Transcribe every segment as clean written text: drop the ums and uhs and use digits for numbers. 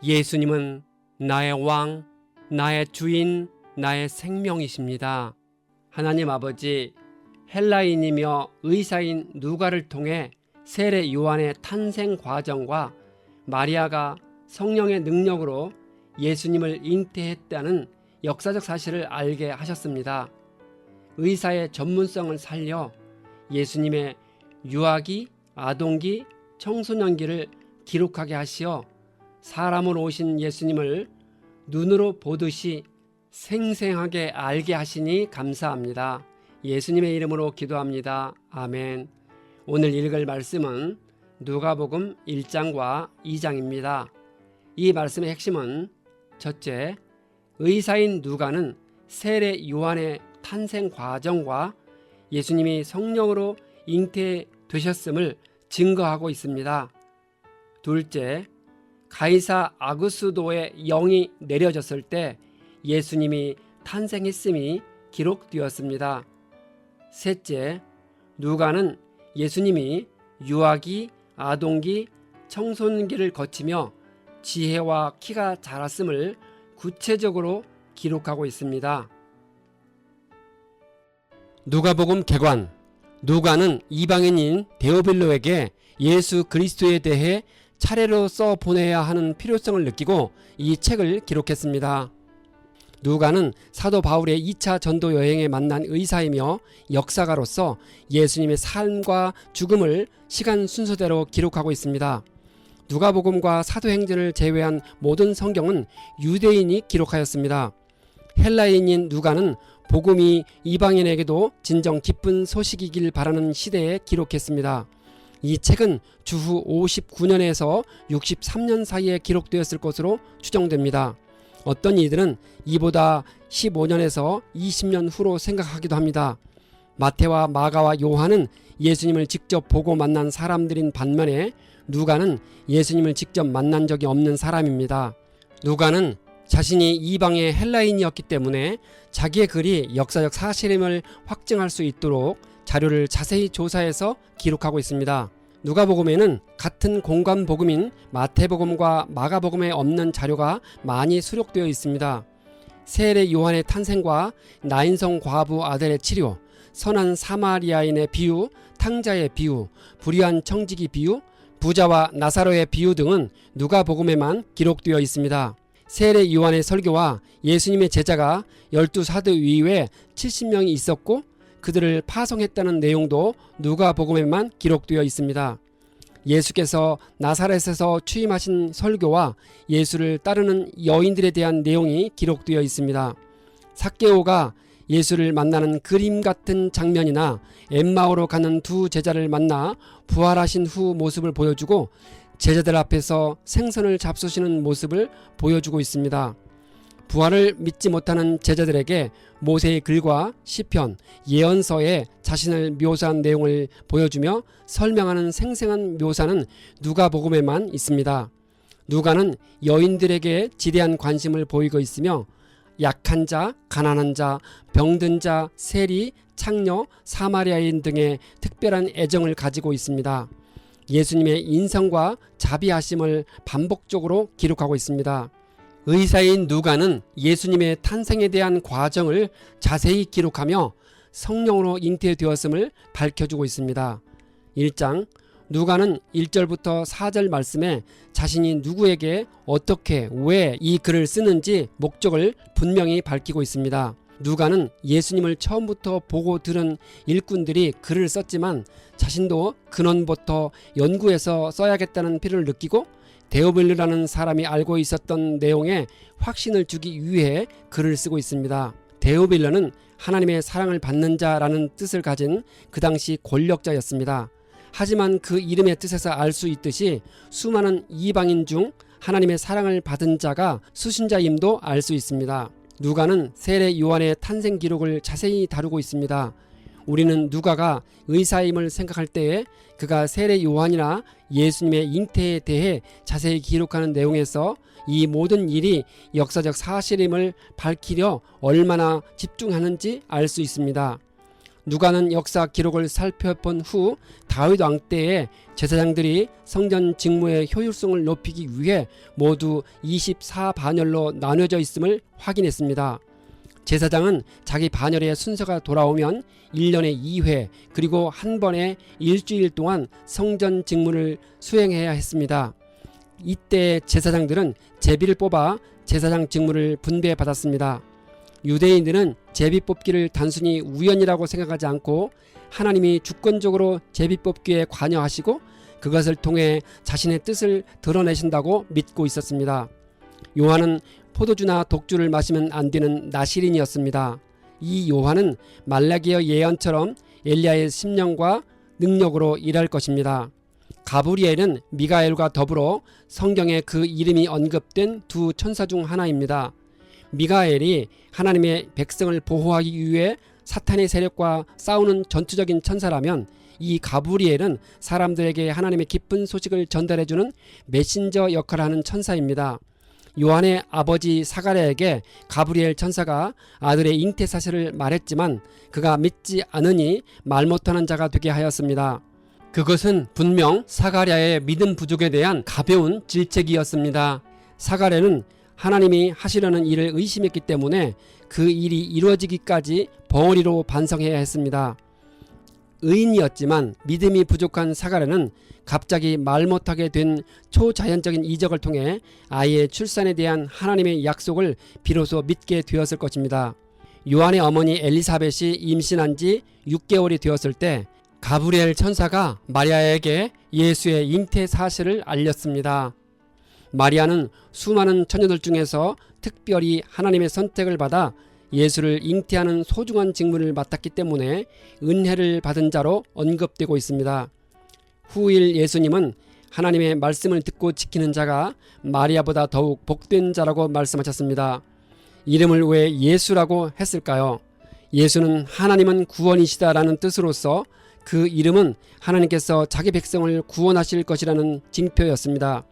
예수님은 나의 왕, 나의 주인, 나의 생명이십니다. 하나님 아버지, 헬라인이며 의사인 누가를 통해 세례 요한의 탄생 과정과 마리아가 성령의 능력으로 예수님을 잉태했다는 역사적 사실을 알게 하셨습니다. 의사의 전문성을 살려 예수님의 유아기, 아동기, 청소년기를 기록하게 하시어 사람으로 오신 예수님을 눈으로 보듯이 생생하게 알게 하시니 감사합니다. 예수님의 이름으로 기도합니다. 아멘. 오늘 읽을 말씀은 누가복음 1장과 2장입니다. 이 말씀의 핵심은 첫째, 의사인 누가는 세례 요한의 탄생 과정과 예수님이 성령으로 잉태되셨음을 증거하고 있습니다. 둘째, 가이사 아구스도의 영이 내려졌을 때 예수님이 탄생했음이 기록되었습니다. 셋째, 누가는 예수님이 유아기, 아동기, 청소년기를 거치며 지혜와 키가 자랐음을 구체적으로 기록하고 있습니다. 누가복음 개관. 누가는 이방인인 데오빌로에게 예수 그리스도에 대해 차례로 써 보내야 하는 필요성을 느끼고 이 책을 기록했습니다. 누가는 사도 바울의 2차 전도 여행에 만난 의사이며 역사가로서 예수님의 삶과 죽음을 시간 순서대로 기록하고 있습니다. 누가복음과 사도행전을 제외한 모든 성경은 유대인이 기록하였습니다. 헬라인인 누가는 복음이 이방인에게도 진정 기쁜 소식이길 바라는 시대에 기록했습니다. 이 책은 주후 59년에서 63년 사이에 기록되었을 것으로 추정됩니다. 어떤 이들은 이보다 15년에서 20년 후로 생각하기도 합니다. 마태와 마가와 요한은 예수님을 직접 보고 만난 사람들인 반면에 누가는 예수님을 직접 만난 적이 없는 사람입니다. 누가는 자신이 이방의 헬라인이었기 때문에 자기의 글이 역사적 사실임을 확증할 수 있도록 자료를 자세히 조사해서 기록하고 있습니다. 누가복음에는 같은 공간 복음인 마태복음과 마가복음에 없는 자료가 많이 수록되어 있습니다. 세례 요한의 탄생과 나인성 과부 아들의 치료, 선한 사마리아인의 비유, 탕자의 비유, 불의한 청지기 비유, 부자와 나사로의 비유 등은 누가복음에만 기록되어 있습니다. 세례 요한의 설교와 예수님의 제자가 12사도 이외에 70명이 있었고 그들을 파송했다는 내용도 누가복음에만 기록되어 있습니다. 예수께서 나사렛에서 취임하신 설교와 예수를 따르는 여인들에 대한 내용이 기록되어 있습니다. 삭개오가 예수를 만나는 그림 같은 장면이나 엠마오로 가는 두 제자를 만나 부활하신 후 모습을 보여주고 제자들 앞에서 생선을 잡수시는 모습을 보여주고 있습니다. 부활을 믿지 못하는 제자들에게 모세의 글과 시편, 예언서에 자신을 묘사한 내용을 보여주며 설명하는 생생한 묘사는 누가복음에만 있습니다. 누가는 여인들에게 지대한 관심을 보이고 있으며 약한 자, 가난한 자, 병든 자, 세리, 창녀, 사마리아인 등의 특별한 애정을 가지고 있습니다. 예수님의 인성과 자비하심을 반복적으로 기록하고 있습니다. 의사인 누가는 예수님의 탄생에 대한 과정을 자세히 기록하며 성령으로 잉태되었음을 밝혀주고 있습니다. 1장 누가는 1절부터 4절 말씀에 자신이 누구에게 어떻게 왜 이 글을 쓰는지 목적을 분명히 밝히고 있습니다. 누가는 예수님을 처음부터 보고 들은 일꾼들이 글을 썼지만 자신도 근원부터 연구해서 써야겠다는 필요를 느끼고 데오빌로라는 사람이 알고 있었던 내용에 확신을 주기 위해 글을 쓰고 있습니다. 데오빌로는 하나님의 사랑을 받는 자라는 뜻을 가진 그 당시 권력자였습니다. 하지만 그 이름의 뜻에서 알 수 있듯이 수많은 이방인 중 하나님의 사랑을 받은 자가 수신자임도 알 수 있습니다. 누가는 세례 요한의 탄생 기록을 자세히 다루고 있습니다. 우리는 누가가 의사임을 생각할 때에 그가 세례 요한이나 예수님의 잉태에 대해 자세히 기록하는 내용에서 이 모든 일이 역사적 사실임을 밝히려 얼마나 집중하는지 알 수 있습니다. 누가는 역사 기록을 살펴본 후 다윗 왕 때에 제사장들이 성전 직무의 효율성을 높이기 위해 모두 24반열로 나눠져 있음을 확인했습니다. 제사장은 자기 반열의 순서가 돌아오면 1년에 2회 그리고 한 번에 일주일 동안 성전 직무를 수행해야 했습니다. 이때 제사장들은 제비를 뽑아 제사장 직무를 분배받았습니다. 유대인들은 제비 뽑기를 단순히 우연이라고 생각하지 않고 하나님이 주권적으로 제비 뽑기에 관여하시고 그것을 통해 자신의 뜻을 드러내신다고 믿고 있었습니다. 요한은 포도주나 독주를 마시면 안 되는 나시린이었습니다. 이 요한은 말라기어 예언처럼 엘리야의 심령과 능력으로 일할 것입니다. 가브리엘은 미가엘과 더불어 성경에 그 이름이 언급된 두 천사 중 하나입니다. 미가엘이 하나님의 백성을 보호하기 위해 사탄의 세력과 싸우는 전투적인 천사라면 이 가브리엘은 사람들에게 하나님의 기쁜 소식을 전달해주는 메신저 역할을 하는 천사입니다. 요한의 아버지 사가랴에게 가브리엘 천사가 아들의 잉태 사실을 말했지만 그가 믿지 않으니 말 못하는 자가 되게 하였습니다. 그것은 분명 사가랴의 믿음 부족에 대한 가벼운 질책이었습니다. 사가랴는 하나님이 하시려는 일을 의심했기 때문에 그 일이 이루어지기까지 벙어리로 반성해야 했습니다. 의인이었지만 믿음이 부족한 사가랴는 갑자기 말 못하게 된 초자연적인 이적을 통해 아이의 출산에 대한 하나님의 약속을 비로소 믿게 되었을 것입니다. 요한의 어머니 엘리사벳이 임신한 지 6개월이 되었을 때 가브리엘 천사가 마리아에게 예수의 잉태 사실을 알렸습니다. 마리아는 수많은 처녀들 중에서 특별히 하나님의 선택을 받아 예수를 잉태하는 소중한 직무를 맡았기 때문에 은혜를 받은 자로 언급되고 있습니다. 후일 예수님은 하나님의 말씀을 듣고 지키는 자가 마리아보다 더욱 복된 자라고 말씀하셨습니다. 이름을 왜 예수라고 했을까요? 예수는 하나님은 구원이시다라는 뜻으로서 그 이름은 하나님께서 자기 백성을 구원하실 것이라는 징표였습니다.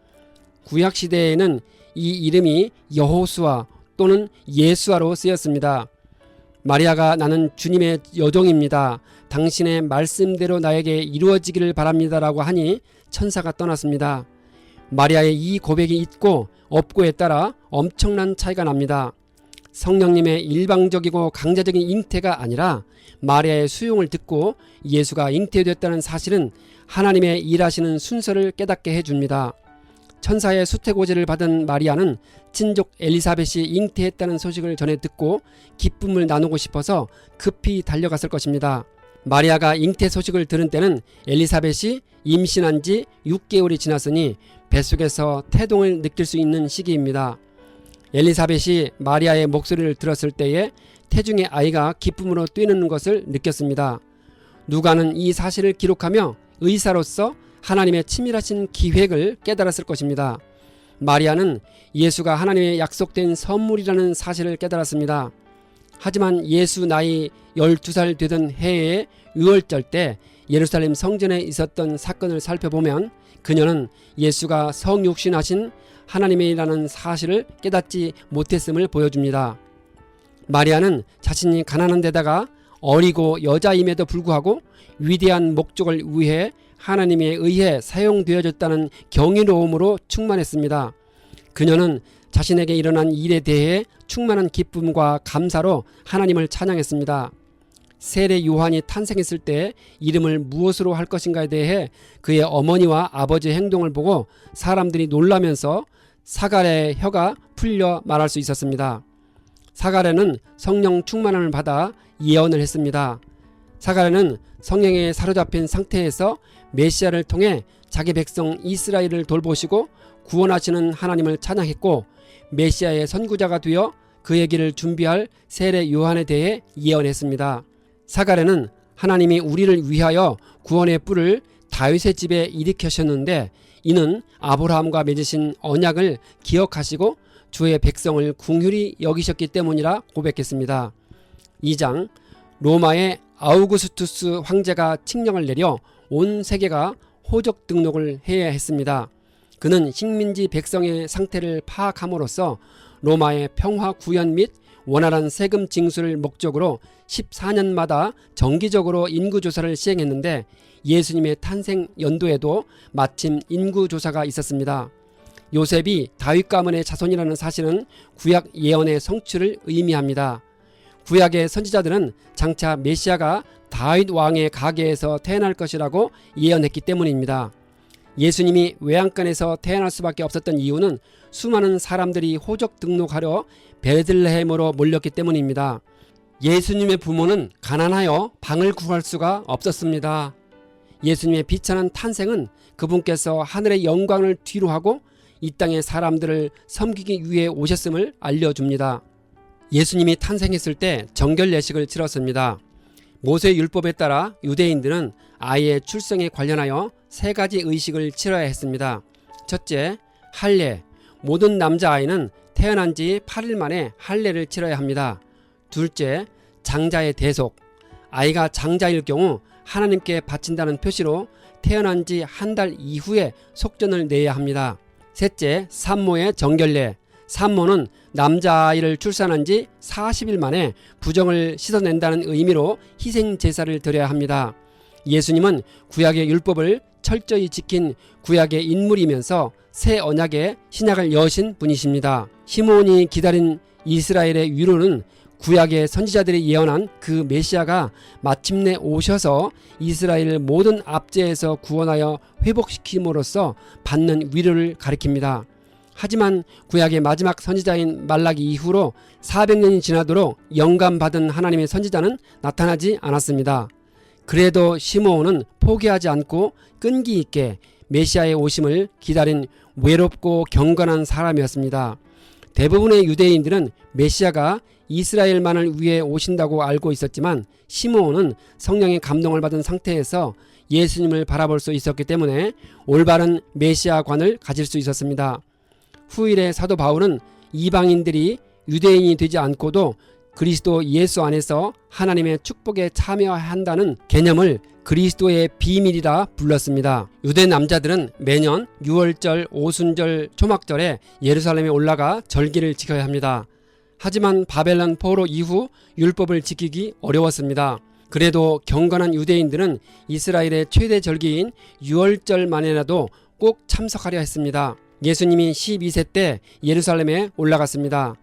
구약시대에는 이 이름이 여호수아 또는 예수아로 쓰였습니다. 마리아가 나는 주님의 여종입니다. 당신의 말씀대로 나에게 이루어지기를 바랍니다라고 하니 천사가 떠났습니다. 마리아의 이 고백이 있고 없고에 따라 엄청난 차이가 납니다. 성령님의 일방적이고 강제적인 잉태가 아니라 마리아의 수용을 듣고 예수가 잉태됐다는 사실은 하나님의 일하시는 순서를 깨닫게 해줍니다. 천사의 수태고지를 받은 마리아는 친족 엘리사벳이 잉태했다는 소식을 전해 듣고 기쁨을 나누고 싶어서 급히 달려갔을 것입니다. 마리아가 잉태 소식을 들은 때는 엘리사벳이 임신한 지 6개월이 지났으니 뱃속에서 태동을 느낄 수 있는 시기입니다. 엘리사벳이 마리아의 목소리를 들었을 때에 태중의 아이가 기쁨으로 뛰는 것을 느꼈습니다. 누가는 이 사실을 기록하며 의사로서 하나님의 치밀하신 기획을 깨달았을 것입니다. 마리아는 예수가 하나님의 약속된 선물이라는 사실을 깨달았습니다. 하지만 예수 나이 12살 되던 해의 유월절 때 예루살렘 성전에 있었던 사건을 살펴보면 그녀는 예수가 성육신하신 하나님이라는 사실을 깨닫지 못했음을 보여줍니다. 마리아는 자신이 가난한 데다가 어리고 여자임에도 불구하고 위대한 목적을 위해 하나님에 의해 사용되어졌다는 경이로움으로 충만했습니다. 그녀는 자신에게 일어난 일에 대해 충만한 기쁨과 감사로 하나님을 찬양했습니다. 세례 요한이 탄생했을 때 이름을 무엇으로 할 것인가에 대해 그의 어머니와 아버지의 행동을 보고 사람들이 놀라면서 사가랴의 혀가 풀려 말할 수 있었습니다. 사가랴는 성령 충만함을 받아 예언을 했습니다. 사가랴는 성령에 사로잡힌 상태에서 메시아를 통해 자기 백성 이스라엘을 돌보시고 구원하시는 하나님을 찬양했고 메시아의 선구자가 되어 그의 길을 준비할 세례 요한에 대해 예언했습니다. 사가랴는 하나님이 우리를 위하여 구원의 뿔을 다윗의 집에 일으키셨는데 이는 아브라함과 맺으신 언약을 기억하시고 주의 백성을 긍휼히 여기셨기 때문이라 고백했습니다. 2장 로마의 아우구스투스 황제가 칙령을 내려 온 세계가 호적 등록을 해야 했습니다. 그는 식민지 백성의 상태를 파악함으로써 로마의 평화 구현 및 원활한 세금 징수를 목적으로 14년마다 정기적으로 인구조사를 시행했는데 예수님의 탄생 연도에도 마침 인구조사가 있었습니다. 요셉이 다윗 가문의 자손이라는 사실은 구약 예언의 성취를 의미합니다. 구약의 선지자들은 장차 메시아가 다윗 왕의 가계에서 태어날 것이라고 예언했기 때문입니다. 예수님이 외양간에서 태어날 수밖에 없었던 이유는 수많은 사람들이 호적 등록하려 베들레헴으로 몰렸기 때문입니다. 예수님의 부모는 가난하여 방을 구할 수가 없었습니다. 예수님의 비천한 탄생은 그분께서 하늘의 영광을 뒤로하고 이 땅의 사람들을 섬기기 위해 오셨음을 알려줍니다. 예수님이 탄생했을 때 정결 예식을 치렀습니다. 모세 율법에 따라 유대인들은 아이의 출생에 관련하여 3가지 의식을 치러야 했습니다. 첫째, 할례. 모든 남자아이는 태어난 지 8일 만에 할례를 치러야 합니다. 둘째, 장자의 대속. 아이가 장자일 경우 하나님께 바친다는 표시로 태어난 지 한 달 이후에 속전을 내야 합니다. 셋째, 산모의 정결례. 산모는 남자아이를 출산한 지 40일 만에 부정을 씻어낸다는 의미로 희생 제사를 드려야 합니다. 예수님은 구약의 율법을 철저히 지킨 구약의 인물이면서 새 언약의 신약을 여신 분이십니다. 시므온이 기다린 이스라엘의 위로는 구약의 선지자들이 예언한 그 메시아가 마침내 오셔서 이스라엘을 모든 압제에서 구원하여 회복시킴으로써 받는 위로를 가리킵니다. 하지만 구약의 마지막 선지자인 말라기 이후로 400년이 지나도록 영감받은 하나님의 선지자는 나타나지 않았습니다. 그래도 시므온은 포기하지 않고 끈기 있게 메시아의 오심을 기다린 외롭고 경건한 사람이었습니다. 대부분의 유대인들은 메시아가 이스라엘만을 위해 오신다고 알고 있었지만 시므온은 성령의 감동을 받은 상태에서 예수님을 바라볼 수 있었기 때문에 올바른 메시아관을 가질 수 있었습니다. 후일의 사도 바울은 이방인들이 유대인이 되지 않고도 그리스도 예수 안에서 하나님의 축복에 참여한다는 개념을 그리스도의 비밀이라 불렀습니다. 유대 남자들은 매년 6월절, 오순절, 초막절에 예루살렘에 올라가 절기를 지켜야 합니다. 하지만 바벨론 포로 이후 율법을 지키기 어려웠습니다. 그래도 경건한 유대인들은 이스라엘의 최대 절기인 6월절만이라도 꼭 참석하려 했습니다. 예수님이 12세 때 예루살렘에 올라갔습니다.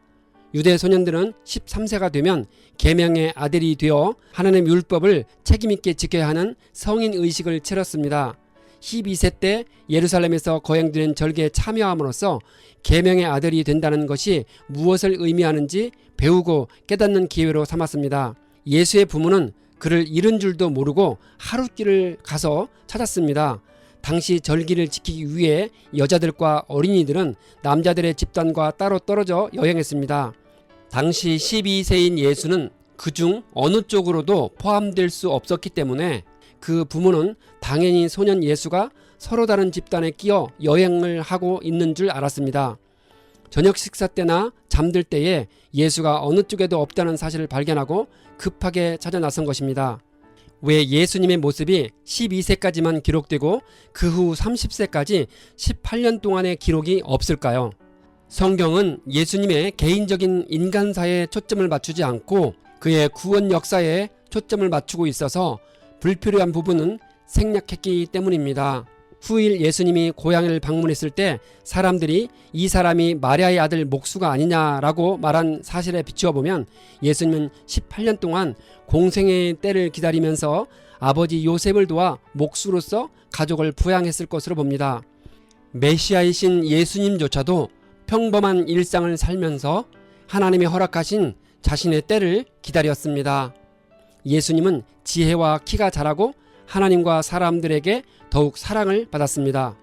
유대 소년들은 13세가 되면 계명의 아들이 되어 하나님의 율법을 책임있게 지켜야 하는 성인 의식을 치렀습니다. 12세 때 예루살렘에서 거행되는 절기에 참여함으로써 계명의 아들이 된다는 것이 무엇을 의미하는지 배우고 깨닫는 기회로 삼았습니다. 예수의 부모는 그를 잃은 줄도 모르고 하룻길을 가서 찾았습니다. 당시 절기를 지키기 위해 여자들과 어린이들은 남자들의 집단과 따로 떨어져 여행했습니다. 당시 12세인 예수는 그중 어느 쪽으로도 포함될 수 없었기 때문에 그 부모는 당연히 소년 예수가 서로 다른 집단에 끼어 여행을 하고 있는 줄 알았습니다. 저녁 식사 때나 잠들 때에 예수가 어느 쪽에도 없다는 사실을 발견하고 급하게 찾아 나선 것입니다. 왜 예수님의 모습이 12세까지만 기록되고 그 후 30세까지 18년 동안의 기록이 없을까요? 성경은 예수님의 개인적인 인간사에 초점을 맞추지 않고 그의 구원 역사에 초점을 맞추고 있어서 불필요한 부분은 생략했기 때문입니다. 후일 예수님이 고향을 방문했을 때 사람들이 이 사람이 마리아의 아들 목수가 아니냐라고 말한 사실에 비추어 보면 예수님은 18년 동안 공생의 때를 기다리면서 아버지 요셉을 도와 목수로서 가족을 부양했을 것으로 봅니다. 메시아이신 예수님조차도 평범한 일상을 살면서 하나님이 허락하신 자신의 때를 기다렸습니다. 예수님은 지혜와 키가 자라고 하나님과 사람들에게 더욱 사랑을 받았습니다.